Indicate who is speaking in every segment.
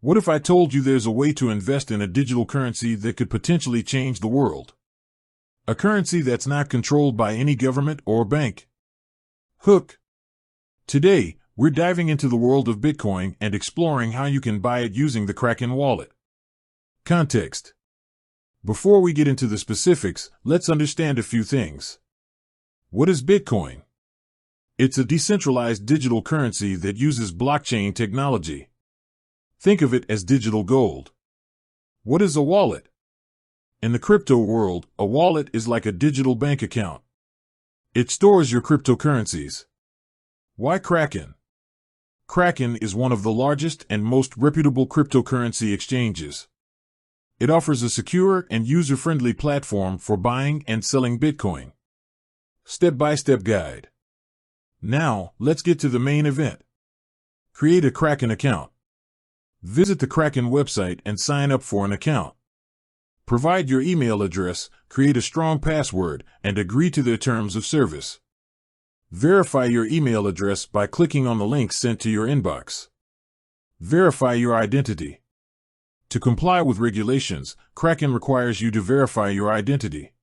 Speaker 1: What if I told you there's a way to invest in a digital currency that could potentially change the world? A currency that's not controlled by any government or bank. Hook. Today, we're diving into the world of Bitcoin and exploring how you can buy it using the Kraken wallet. Context. Before we get into the specifics, let's understand a few things. What is Bitcoin? It's a decentralized digital currency that uses blockchain technology. Think of it as digital gold. What is a wallet? In the crypto world, a wallet is like a digital bank account. It stores your cryptocurrencies. Why Kraken? Kraken is one of the largest and most reputable cryptocurrency exchanges. It offers a secure and user-friendly platform for buying and selling Bitcoin. Step-by-step guide. Now, let's get to the main event. Create a Kraken account. Visit the Kraken website and sign up for an account. Provide your email address, create a strong password, and agree to their terms of service. Verify your email address by clicking on the link sent to your inbox. Verify your identity. To comply with regulations, Kraken requires you to verify your identity.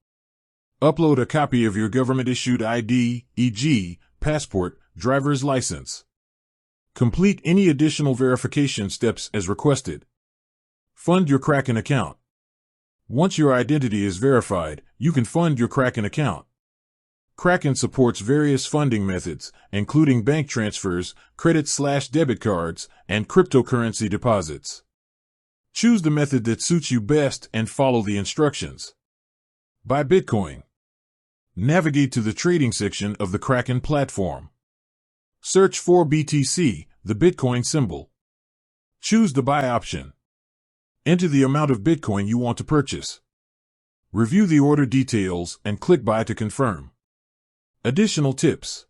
Speaker 1: Upload a copy of your government-issued ID, e.g., passport, driver's license. Complete any additional verification steps as requested. Fund your Kraken account. Once your identity is verified, you can fund your Kraken account. Kraken supports various funding methods, including bank transfers, credit/debit cards, and cryptocurrency deposits. Choose the method that suits you best and follow the instructions. Buy Bitcoin. Navigate to the trading section of the Kraken platform. Search for BTC, the Bitcoin symbol. Choose the buy option. Enter the amount of Bitcoin you want to purchase. Review the order details and click Buy to confirm. Additional tips.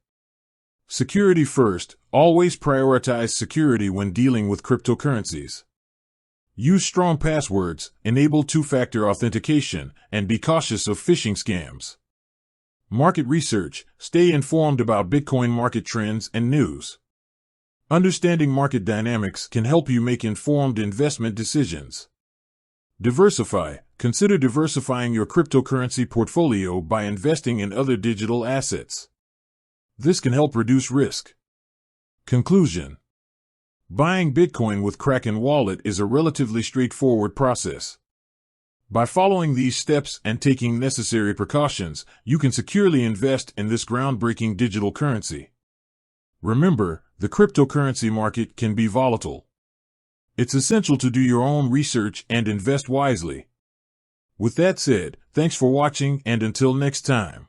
Speaker 1: Security first. Always prioritize security when dealing with cryptocurrencies. Use strong passwords, enable two-factor authentication, and be cautious of phishing scams. Market research. Stay informed about Bitcoin market trends and news. Understanding market dynamics can help you make informed investment decisions. Diversify. Consider diversifying your cryptocurrency portfolio by investing in other digital assets. This can help reduce risk. Conclusion. Buying Bitcoin with Kraken Wallet is a relatively straightforward process. By following these steps and taking necessary precautions, you can securely invest in this groundbreaking digital currency. Remember, the cryptocurrency market can be volatile. It's essential to do your own research and invest wisely. With that said, thanks for watching, and until next time.